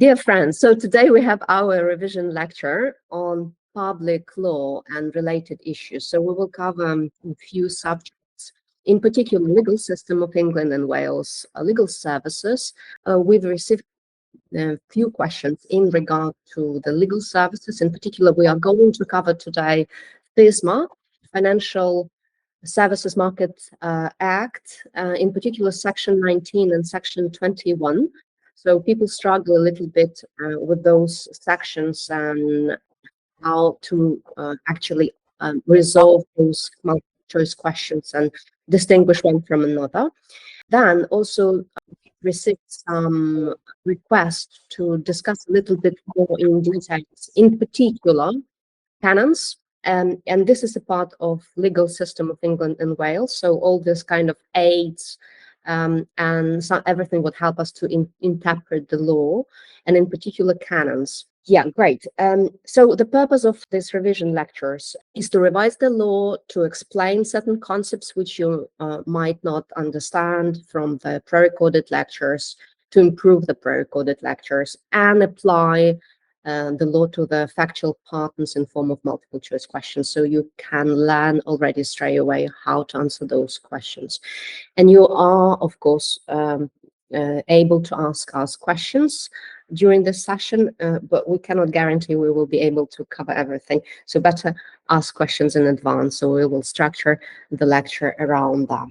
Dear friends, so today we have our revision lecture on public law and related issues. So we will cover a few subjects, in particular, legal system of England and Wales, legal services. We've received a few questions in regard to the legal services. In particular, we are going to cover today SYNOPSIS, Financial Services Market Act, in particular Section 19 and Section 21. So people struggle a little bit with those sections and how to actually resolve those multiple choice questions and distinguish one from another. Then also received some requests to discuss a little bit more in details, in particular canons. And this is a part of legal system of England and Wales. So all this kind of aids and everything would help us to interpret the law, and in particular canons. Yeah, great. So the purpose of this revision lectures is to revise the law, to explain certain concepts which you might not understand from the pre-recorded lectures, to improve the pre-recorded lectures, and apply the law to the factual patterns in form of multiple choice questions, so you can learn already straight away how to answer those questions. And you are, of course, able to ask us questions during this session, but we cannot guarantee we will be able to cover everything. So better ask questions in advance, so we will structure the lecture around that.